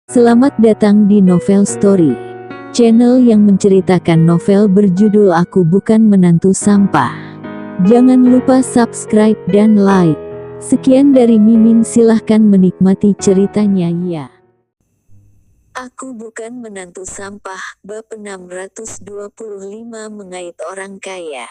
Selamat datang di Novel Story, channel yang menceritakan novel berjudul Aku Bukan Menantu Sampah. Jangan lupa subscribe dan like. Sekian dari Mimin, silahkan menikmati ceritanya ya. Aku Bukan Menantu Sampah, bab 625 mengait orang kaya.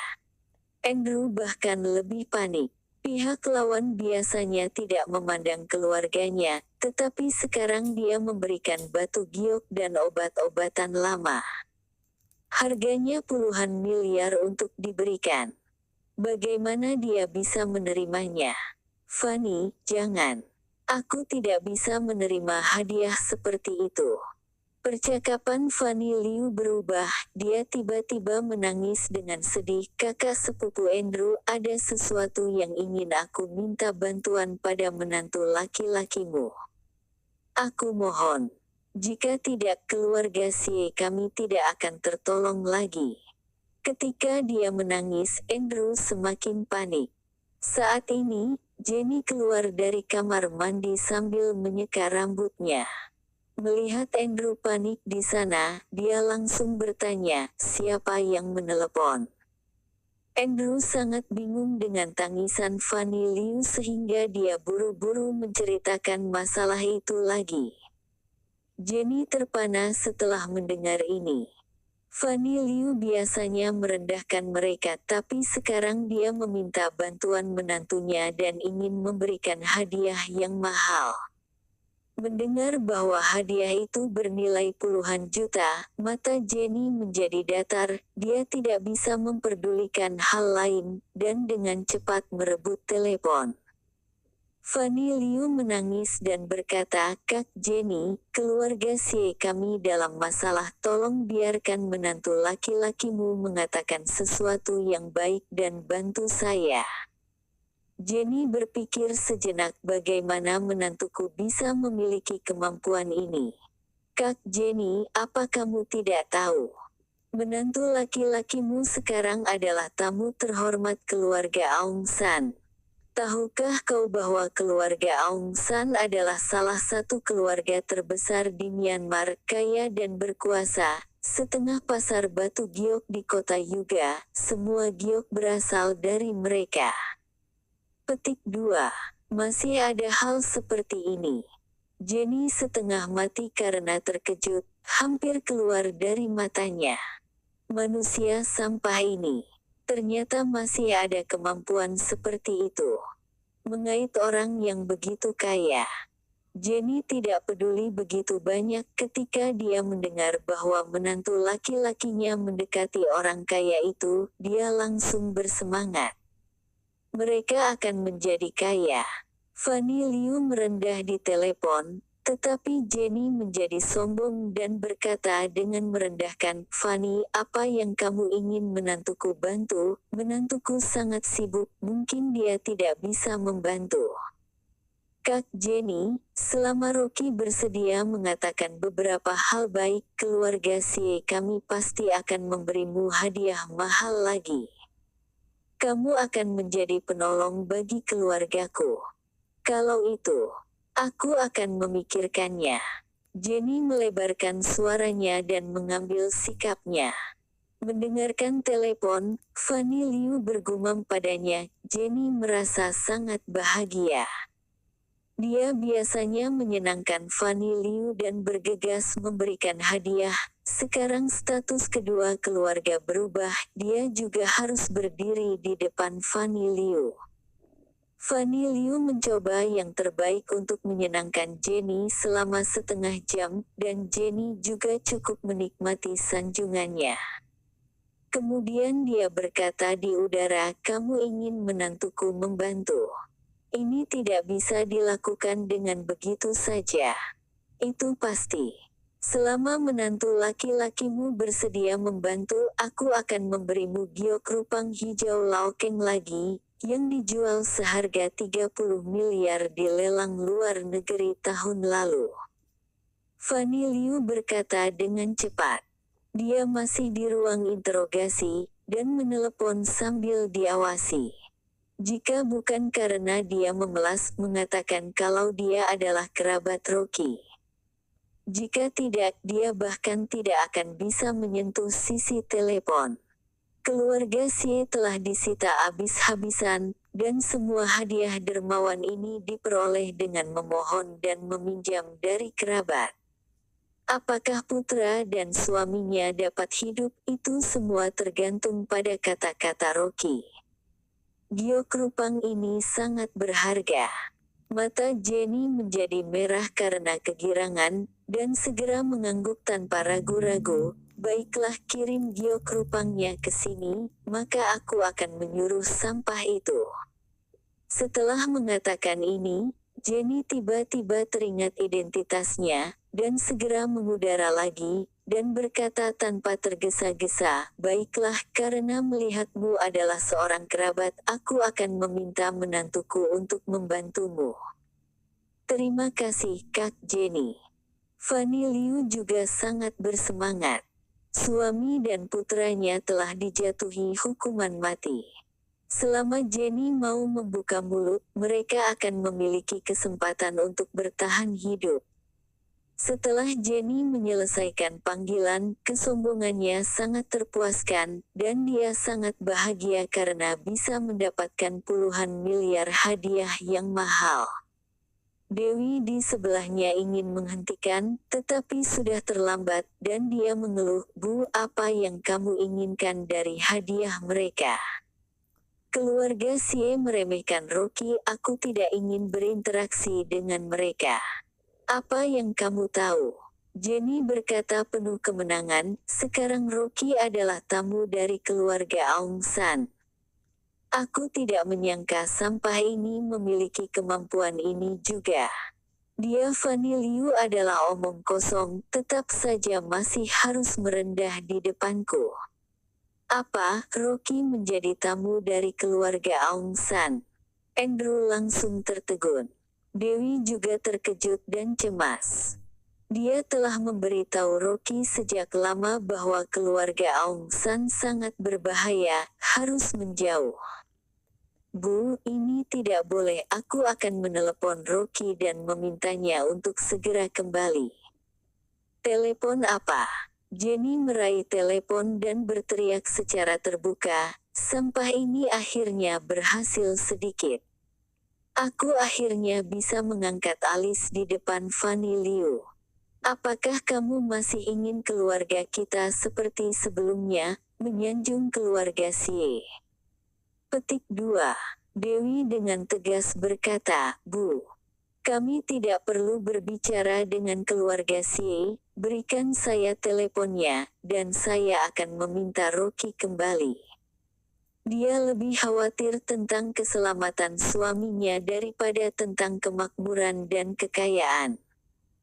Andrew bahkan lebih panik. Pihak lawan biasanya tidak memandang keluarganya, tetapi sekarang dia memberikan batu giok dan obat-obatan lama. Harganya puluhan miliar untuk diberikan. Bagaimana dia bisa menerimanya? Fanny, jangan. Aku tidak bisa menerima hadiah seperti itu. Percakapan Fanny Liu berubah, dia tiba-tiba menangis dengan sedih. Kakak sepupu Andrew, ada sesuatu yang ingin aku minta bantuan pada menantu laki-lakimu. Aku mohon. Jika tidak, keluarga Si kami tidak akan tertolong lagi. Ketika dia menangis, Andrew semakin panik. Saat ini, Jenny keluar dari kamar mandi sambil menyeka rambutnya. Melihat Andrew panik di sana, dia langsung bertanya, siapa yang menelepon? Andrew sangat bingung dengan tangisan Fanny Liu sehingga dia buru-buru menceritakan masalah itu lagi. Jenny terpana setelah mendengar ini. Fanny Liu biasanya merendahkan mereka, tapi sekarang dia meminta bantuan menantunya dan ingin memberikan hadiah yang mahal. Mendengar bahwa hadiah itu bernilai puluhan juta, mata Jenny menjadi datar, dia tidak bisa memperdulikan hal lain, dan dengan cepat merebut telepon. Fanny Liu menangis dan berkata, Kak Jenny, keluarga Si kami dalam masalah, tolong biarkan menantu laki-lakimu mengatakan sesuatu yang baik dan bantu saya. Jenny berpikir sejenak, bagaimana menantuku bisa memiliki kemampuan ini. Kak Jenny, apa kamu tidak tahu? Menantu laki-lakimu sekarang adalah tamu terhormat keluarga Aung San. Tahukah kau bahwa keluarga Aung San adalah salah satu keluarga terbesar di Myanmar, kaya dan berkuasa, setengah pasar batu giok di kota Yuga, semua giok berasal dari mereka. Petik 2. Masih ada hal seperti ini. Jenny setengah mati karena terkejut, hampir keluar dari matanya. Manusia sampah ini. Ternyata masih ada kemampuan seperti itu. Mengait orang yang begitu kaya. Jenny tidak peduli begitu banyak ketika dia mendengar bahwa menantu laki-lakinya mendekati orang kaya itu, dia langsung bersemangat. Mereka akan menjadi kaya. Fanny Liu merendah di telepon, tetapi Jenny menjadi sombong dan berkata dengan merendahkan, Fanny, apa yang kamu ingin menantuku bantu? Menantuku sangat sibuk, mungkin dia tidak bisa membantu. Kak Jenny, selama Rocky bersedia mengatakan beberapa hal baik, keluarga Si kami pasti akan memberimu hadiah mahal lagi. Kamu akan menjadi penolong bagi keluargaku. Kalau itu, aku akan memikirkannya. Jenny melebarkan suaranya dan mengambil sikapnya. Mendengarkan telepon, Fanny Liu bergumam padanya, Jenny merasa sangat bahagia. Dia biasanya menyenangkan Fanny Liu dan bergegas memberikan hadiah. Sekarang status kedua keluarga berubah, dia juga harus berdiri di depan Fanny Liu. Fanny Liu mencoba yang terbaik untuk menyenangkan Jenny selama setengah jam, dan Jenny juga cukup menikmati sanjungannya. Kemudian dia berkata di udara, kamu ingin menantuku membantu. Ini tidak bisa dilakukan dengan begitu saja. Itu pasti. Selama menantu laki-lakimu bersedia membantu, aku akan memberimu giok rupang hijau Laokeng lagi, yang dijual seharga 30 miliar di lelang luar negeri tahun lalu. Fanny Liu berkata dengan cepat. Dia masih di ruang interogasi, dan menelepon sambil diawasi. Jika bukan karena dia memelas mengatakan kalau dia adalah kerabat Rocky. Jika tidak, dia bahkan tidak akan bisa menyentuh sisi telepon. Keluarga Xie telah disita habis-habisan, dan semua hadiah dermawan ini diperoleh dengan memohon dan meminjam dari kerabat. Apakah putra dan suaminya dapat hidup, itu semua tergantung pada kata-kata Rocky. Giok Rupang ini sangat berharga. Mata Jenny menjadi merah karena kegirangan, dan segera mengangguk tanpa ragu-ragu. Baiklah, kirim giok rupangnya ke sini, maka aku akan menyuruh sampah itu. Setelah mengatakan ini, Jenny tiba-tiba teringat identitasnya, dan segera mengudara lagi, dan berkata tanpa tergesa-gesa, baiklah, karena melihatmu adalah seorang kerabat, aku akan meminta menantuku untuk membantumu. Terima kasih, Kak Jenny. Fanny Liu juga sangat bersemangat. Suami dan putranya telah dijatuhi hukuman mati. Selama Jenny mau membuka mulut, mereka akan memiliki kesempatan untuk bertahan hidup. Setelah Jenny menyelesaikan panggilan, kesombongannya sangat terpuaskan, dan dia sangat bahagia karena bisa mendapatkan puluhan miliar hadiah yang mahal. Dewi di sebelahnya ingin menghentikan, tetapi sudah terlambat, dan dia mengeluh, Bu, apa yang kamu inginkan dari hadiah mereka? Keluarga Xie meremehkan Rocky, aku tidak ingin berinteraksi dengan mereka. Apa yang kamu tahu? Jenny berkata penuh kemenangan, sekarang Rocky adalah tamu dari keluarga Aung San. Aku tidak menyangka sampah ini memiliki kemampuan ini juga. Dia Fanny Liu adalah omong kosong, tetap saja masih harus merendah di depanku. Apa, Rocky menjadi tamu dari keluarga Aung San? Andrew langsung tertegun. Dewi juga terkejut dan cemas. Dia telah memberitahu Rocky sejak lama bahwa keluarga Aung San sangat berbahaya, harus menjauh. Bu, ini tidak boleh. Aku akan menelepon Rocky dan memintanya untuk segera kembali. Telepon apa? Jenny meraih telepon dan berteriak secara terbuka, sampah ini akhirnya berhasil sedikit. Aku akhirnya bisa mengangkat alis di depan Fanny Liu. Apakah kamu masih ingin keluarga kita seperti sebelumnya, menyanjung keluarga Xie? Petik 2. Dewi dengan tegas berkata, Bu, kami tidak perlu berbicara dengan keluarga Xie, berikan saya teleponnya, dan saya akan meminta Rocky kembali. Dia lebih khawatir tentang keselamatan suaminya daripada tentang kemakmuran dan kekayaan.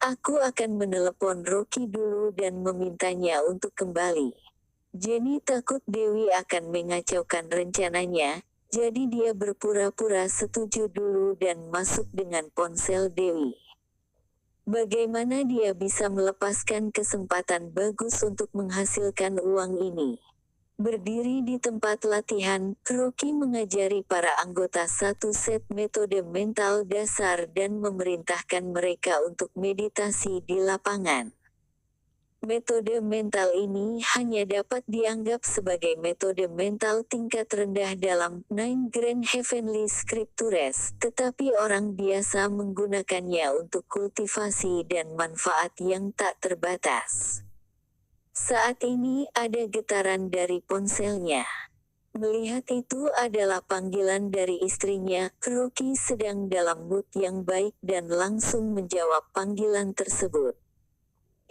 Aku akan menelepon Rocky dulu dan memintanya untuk kembali. Jenny takut Dewi akan mengacaukan rencananya, jadi dia berpura-pura setuju dulu dan masuk dengan ponsel Dewi. Bagaimana dia bisa melepaskan kesempatan bagus untuk menghasilkan uang ini? Berdiri di tempat latihan, Rocky mengajari para anggota satu set metode mental dasar dan memerintahkan mereka untuk meditasi di lapangan. Metode mental ini hanya dapat dianggap sebagai metode mental tingkat rendah dalam Nine Grand Heavenly Scriptures, tetapi orang biasa menggunakannya untuk kultivasi dan manfaat yang tak terbatas. Saat ini ada getaran dari ponselnya. Melihat itu adalah panggilan dari istrinya, Rocky sedang dalam mood yang baik dan langsung menjawab panggilan tersebut.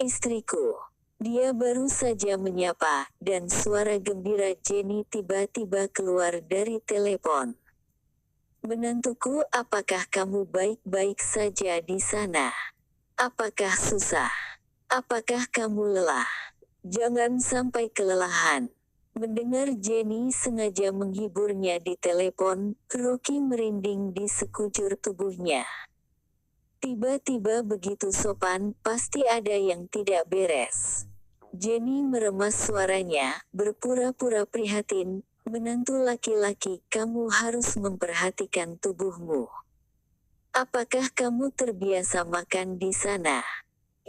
Istriku. Dia baru saja menyapa, dan suara gembira Jenny tiba-tiba keluar dari telepon. Menantuku, apakah kamu baik-baik saja di sana? Apakah susah? Apakah kamu lelah? Jangan sampai kelelahan. Mendengar Jenny sengaja menghiburnya di telepon, Rocky merinding di sekujur tubuhnya. Tiba-tiba begitu sopan, pasti ada yang tidak beres. Jenny meremas suaranya, berpura-pura prihatin, menantu laki-laki, kamu harus memperhatikan tubuhmu. Apakah kamu terbiasa makan di sana?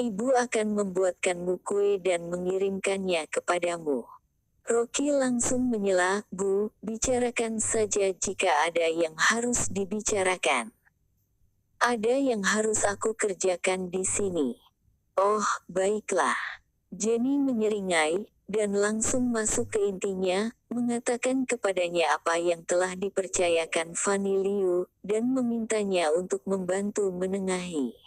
Ibu akan membuatkanmu kue dan mengirimkannya kepadamu. Rocky langsung menyela, Bu, bicarakan saja jika ada yang harus dibicarakan. Ada yang harus aku kerjakan di sini. Oh, baiklah. Jenny menyeringai, dan langsung masuk ke intinya, mengatakan kepadanya apa yang telah dipercayakan Fanny Liu, dan memintanya untuk membantu menengahi.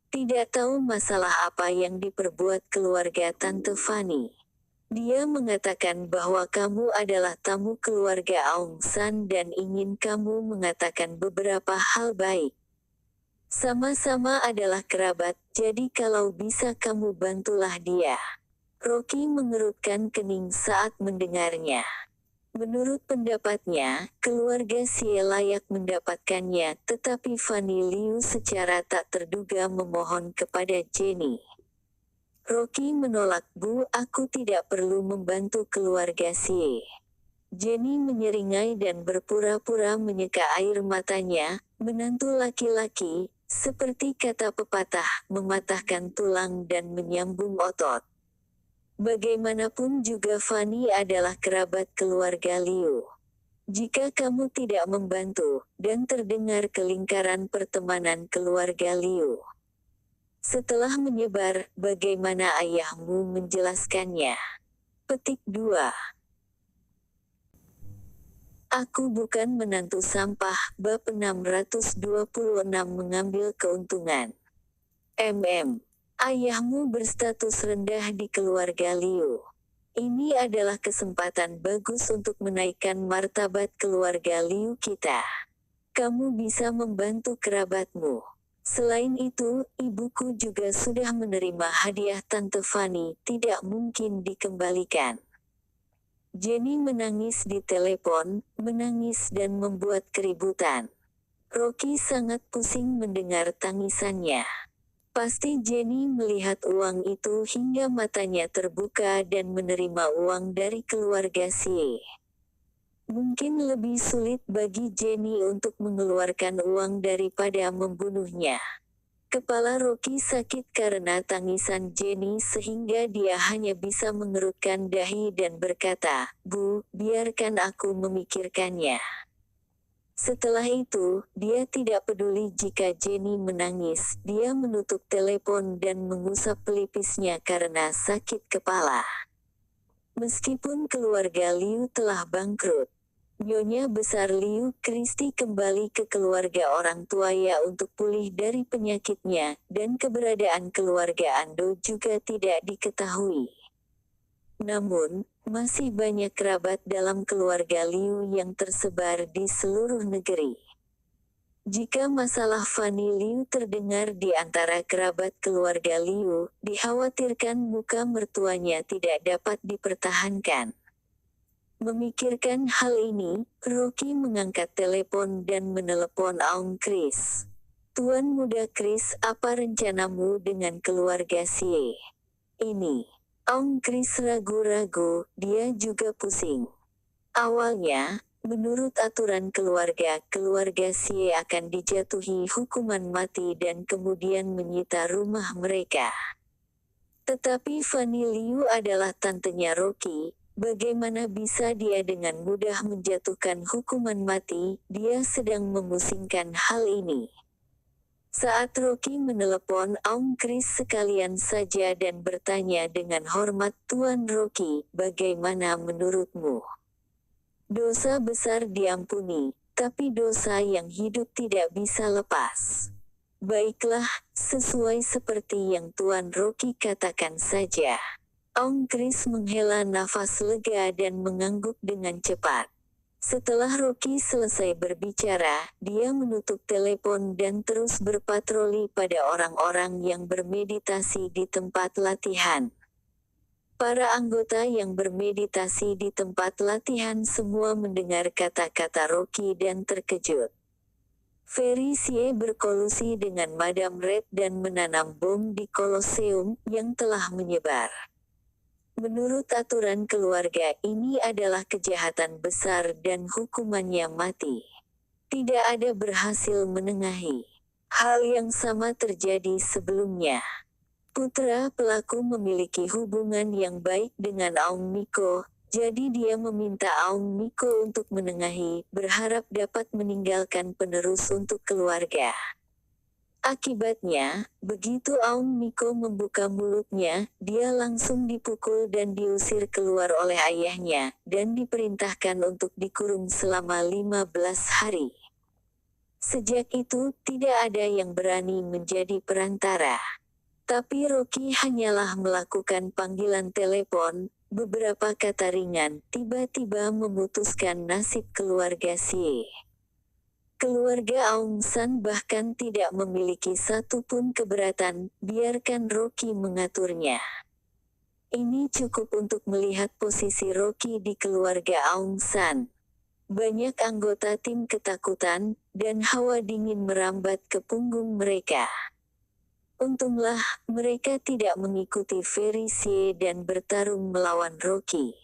Tidak tahu masalah apa yang diperbuat keluarga Tante Fanny. Dia mengatakan bahwa kamu adalah tamu keluarga Aung San dan ingin kamu mengatakan beberapa hal baik. Sama-sama adalah kerabat, jadi kalau bisa kamu bantulah dia. Rocky mengerutkan kening saat mendengarnya. Menurut pendapatnya, keluarga Xie layak mendapatkannya, tetapi Fanny Liu secara tak terduga memohon kepada Jenny. Rocky menolak, Bu, aku tidak perlu membantu keluarga Xie. Jenny menyeringai dan berpura-pura menyeka air matanya, menantu laki-laki, seperti kata pepatah, mematahkan tulang dan menyambung otot. Bagaimanapun juga Fanny adalah kerabat keluarga Liu. Jika kamu tidak membantu, dan terdengar ke lingkaran pertemanan keluarga Liu. Setelah menyebar, bagaimana ayahmu menjelaskannya? Petik 2. Aku bukan menantu sampah, bab 626 mengambil keuntungan. Ayahmu berstatus rendah di keluarga Liu. Ini adalah kesempatan bagus untuk menaikkan martabat keluarga Liu kita. Kamu bisa membantu kerabatmu. Selain itu, ibuku juga sudah menerima hadiah Tante Fanny, tidak mungkin dikembalikan. Jenny menangis di telepon, menangis dan membuat keributan. Rocky sangat pusing mendengar tangisannya. Pasti Jenny melihat uang itu hingga matanya terbuka dan menerima uang dari keluarga Xie. Mungkin lebih sulit bagi Jenny untuk mengeluarkan uang daripada membunuhnya. Kepala Rocky sakit karena tangisan Jenny sehingga dia hanya bisa mengerutkan dahi dan berkata, Bu, biarkan aku memikirkannya. Setelah itu, dia tidak peduli jika Jenny menangis, dia menutup telepon dan mengusap pelipisnya karena sakit kepala. Meskipun keluarga Liu telah bangkrut, Nyonya besar Liu Kristi kembali ke keluarga orang tuanya untuk pulih dari penyakitnya, dan keberadaan keluarga Ando juga tidak diketahui. Namun, masih banyak kerabat dalam keluarga Liu yang tersebar di seluruh negeri. Jika masalah Fanny Liu terdengar di antara kerabat keluarga Liu, dikhawatirkan muka mertuanya tidak dapat dipertahankan. Memikirkan hal ini, Rocky mengangkat telepon dan menelepon Aung Kris. Tuan muda Kris, apa rencanamu dengan keluarga Xie? Ini. Aung Kris ragu-ragu, dia juga pusing. Awalnya, menurut aturan keluarga Xie akan dijatuhi hukuman mati dan kemudian menyita rumah mereka. Tetapi Fanny Liu adalah tantenya Rocky. Bagaimana bisa dia dengan mudah menjatuhkan hukuman mati? Dia sedang memusingkan hal ini. Saat Rocky menelepon Aung Kris sekalian saja dan bertanya dengan hormat, Tuan Rocky, bagaimana menurutmu? Dosa besar diampuni, tapi dosa yang hidup tidak bisa lepas. Baiklah, sesuai seperti yang Tuan Rocky katakan saja. Aung Kris menghela nafas lega dan mengangguk dengan cepat. Setelah Rocky selesai berbicara, dia menutup telepon dan terus berpatroli pada orang-orang yang bermeditasi di tempat latihan. Para anggota yang bermeditasi di tempat latihan semua mendengar kata-kata Rocky dan terkejut. Ferry Xie berkolusi dengan Madame Red dan menanam bom di Kolosseum yang telah menyebar. Menurut aturan keluarga ini adalah kejahatan besar dan hukumannya mati. Tidak ada berhasil menengahi. Hal yang sama terjadi sebelumnya. Putra pelaku memiliki hubungan yang baik dengan Aung Miko, jadi dia meminta Aung Miko untuk menengahi, berharap dapat meninggalkan penerus untuk keluarga. Akibatnya, begitu Aung Miko membuka mulutnya, dia langsung dipukul dan diusir keluar oleh ayahnya, dan diperintahkan untuk dikurung selama 15 hari. Sejak itu, tidak ada yang berani menjadi perantara. Tapi Rocky hanyalah melakukan panggilan telepon, beberapa kata ringan, tiba-tiba memutuskan nasib keluarga Xie. Keluarga Aung San bahkan tidak memiliki satupun keberatan, biarkan Rocky mengaturnya. Ini cukup untuk melihat posisi Rocky di keluarga Aung San. Banyak anggota tim ketakutan, dan hawa dingin merambat ke punggung mereka. Untunglah, mereka tidak mengikuti Ferry Xie dan bertarung melawan Rocky.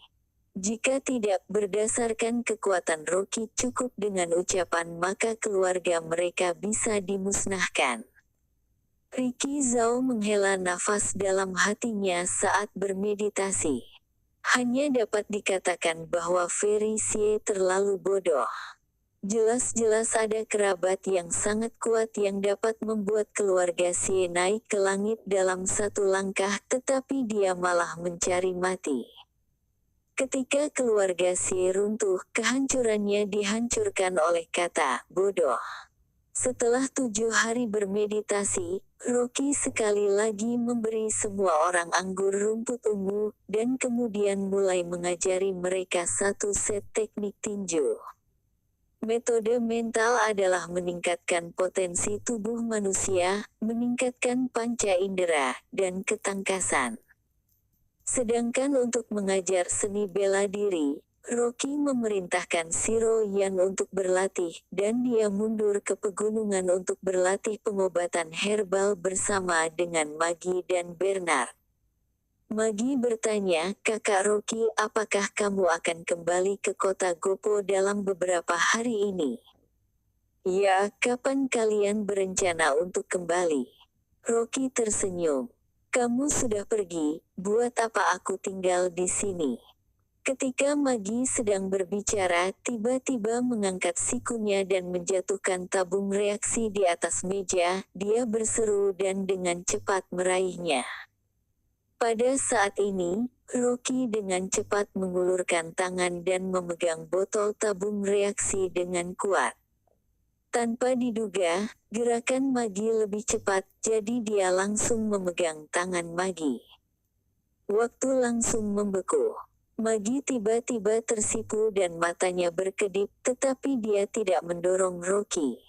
Jika tidak, berdasarkan kekuatan Rocky cukup dengan ucapan, maka keluarga mereka bisa dimusnahkan. Ricky Zhao menghela nafas dalam hatinya saat bermeditasi. Hanya dapat dikatakan bahwa Ferry Xie terlalu bodoh. Jelas-jelas ada kerabat yang sangat kuat yang dapat membuat keluarga Xie naik ke langit dalam satu langkah, tetapi dia malah mencari mati. Ketika keluarga Xie runtuh, kehancurannya dihancurkan oleh kata bodoh. Setelah 7 hari bermeditasi, Rocky sekali lagi memberi semua orang anggur rumput ungu, dan kemudian mulai mengajari mereka satu set teknik tinju. Metode mental adalah meningkatkan potensi tubuh manusia, meningkatkan panca indera, dan ketangkasan. Sedangkan untuk mengajar seni bela diri, Rocky memerintahkan Shiro Yan untuk berlatih, dan dia mundur ke pegunungan untuk berlatih pengobatan herbal bersama dengan Maggie dan Bernard. Maggie bertanya, "Kakak Rocky, apakah kamu akan kembali ke kota Gopo dalam beberapa hari ini?" "Ya, kapan kalian berencana untuk kembali?" Rocky tersenyum. "Kamu sudah pergi, buat apa aku tinggal di sini?" Ketika Maggie sedang berbicara, tiba-tiba mengangkat sikunya dan menjatuhkan tabung reaksi di atas meja, dia berseru dan dengan cepat meraihnya. Pada saat ini, Rocky dengan cepat mengulurkan tangan dan memegang botol tabung reaksi dengan kuat. Tanpa diduga, gerakan Maggie lebih cepat, jadi dia langsung memegang tangan Maggie. Waktu langsung membeku. Maggie tiba-tiba tersipu dan matanya berkedip, tetapi dia tidak mendorong Rocky.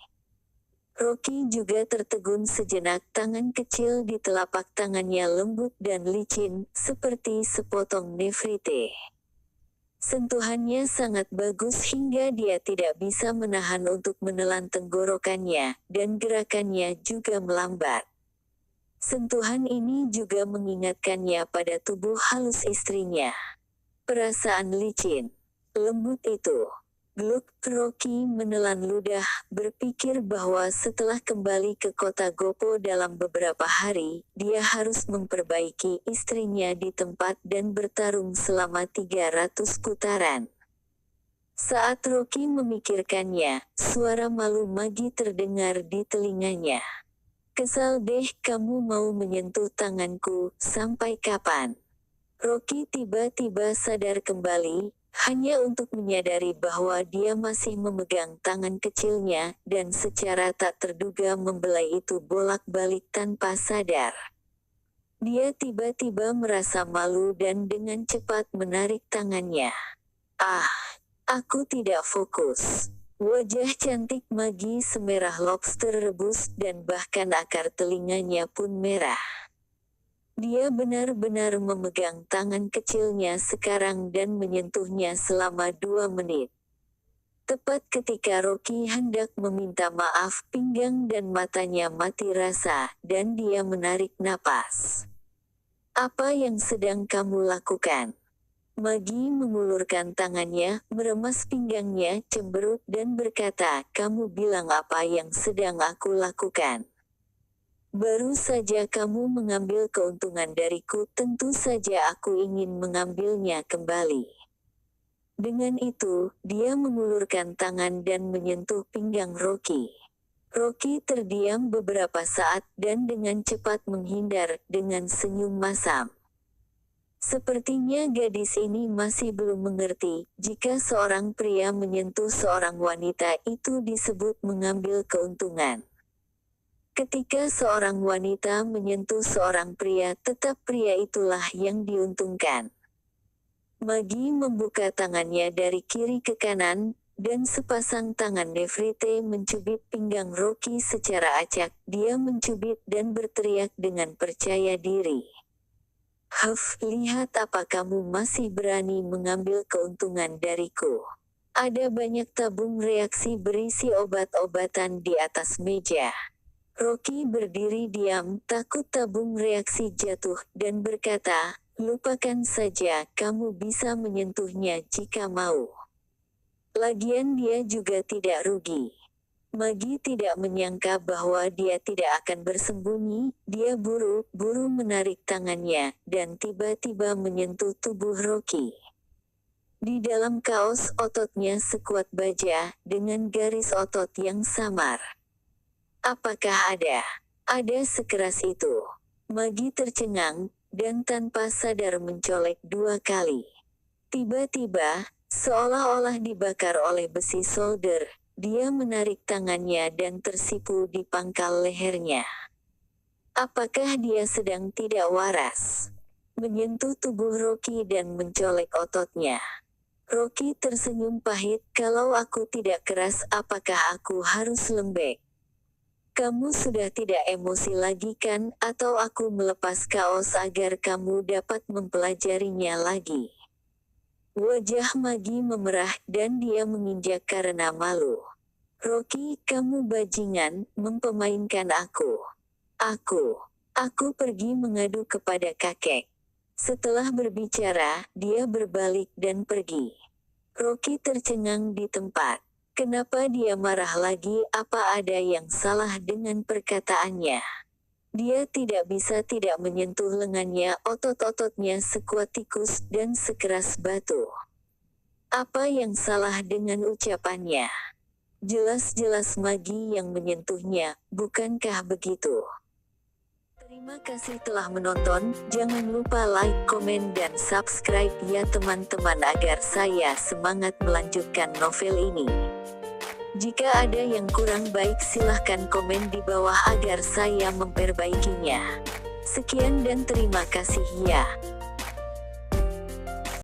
Rocky juga tertegun sejenak, tangan kecil di telapak tangannya lembut dan licin, seperti sepotong nefrite. Sentuhannya sangat bagus hingga dia tidak bisa menahan untuk menelan tenggorokannya, dan gerakannya juga melambat. Sentuhan ini juga mengingatkannya pada tubuh halus istrinya. Perasaan licin, lembut itu. Gluk, Rocky menelan ludah, berpikir bahwa setelah kembali ke kota Gopo dalam beberapa hari, dia harus memperbaiki istrinya di tempat dan bertarung selama 300 putaran. Saat Rocky memikirkannya, suara malu Maggie terdengar di telinganya. "Kesal deh, kamu mau menyentuh tanganku, sampai kapan?" Rocky tiba-tiba sadar kembali, hanya untuk menyadari bahwa dia masih memegang tangan kecilnya, dan secara tak terduga membelai itu bolak-balik tanpa sadar. Dia tiba-tiba merasa malu dan dengan cepat menarik tangannya. "Ah, aku tidak fokus." Wajah cantik Maggie semerah lobster rebus dan bahkan akar telinganya pun merah. Dia benar-benar memegang tangan kecilnya sekarang dan menyentuhnya selama 2 menit. Tepat ketika Rocky hendak meminta maaf, pinggang dan matanya mati rasa, dan dia menarik napas. "Apa yang sedang kamu lakukan?" Maggie mengulurkan tangannya, meremas pinggangnya, cemberut dan berkata, "Kamu bilang apa yang sedang aku lakukan?" Baru saja kamu mengambil keuntungan dariku, tentu saja aku ingin mengambilnya kembali. Dengan itu, dia mengulurkan tangan dan menyentuh pinggang Rocky. Rocky terdiam beberapa saat dan dengan cepat menghindar dengan senyum masam. Sepertinya gadis ini masih belum mengerti, jika seorang pria menyentuh seorang wanita itu disebut mengambil keuntungan. Ketika seorang wanita menyentuh seorang pria, tetap pria itulah yang diuntungkan. Maggie membuka tangannya dari kiri ke kanan, dan sepasang tangan Nefertiti mencubit pinggang Rocky secara acak. Dia mencubit dan berteriak dengan percaya diri. Lihat apa kamu masih berani mengambil keuntungan dariku. Ada banyak tabung reaksi berisi obat-obatan di atas meja. Rocky berdiri diam, takut tabung reaksi jatuh, dan berkata, lupakan saja, kamu bisa menyentuhnya jika mau. Lagian dia juga tidak rugi. Maggie tidak menyangka bahwa dia tidak akan bersembunyi, dia buru-buru menarik tangannya, dan tiba-tiba menyentuh tubuh Rocky. Di dalam kaos ototnya sekuat baja, dengan garis otot yang samar. Apakah ada sekeras itu? Maggie tercengang, dan tanpa sadar mencolek 2 kali. Tiba-tiba, seolah-olah dibakar oleh besi solder, dia menarik tangannya dan tersipu di pangkal lehernya. Apakah dia sedang tidak waras? Menyentuh tubuh Rocky dan mencolek ototnya. Rocky tersenyum pahit, kalau aku tidak keras, apakah aku harus lembek? Kamu sudah tidak emosi lagi kan, atau aku melepas kaos agar kamu dapat mempelajarinya lagi? Wajah Maggie memerah dan dia menginjak karena malu. Rocky, kamu bajingan, mempermainkan aku. Aku pergi mengadu kepada kakek. Setelah berbicara, dia berbalik dan pergi. Rocky tercengang di tempat. Kenapa dia marah lagi? Apa ada yang salah dengan perkataannya? Dia tidak bisa tidak menyentuh lengannya, otot-ototnya sekuat tikus dan sekeras batu. Apa yang salah dengan ucapannya? Jelas-jelas Maggie yang menyentuhnya, bukankah begitu? Terima kasih telah menonton, jangan lupa like, komen dan subscribe ya teman-teman agar saya semangat melanjutkan novel ini. Jika ada yang kurang baik silahkan komen di bawah agar saya memperbaikinya. Sekian dan terima kasih ya.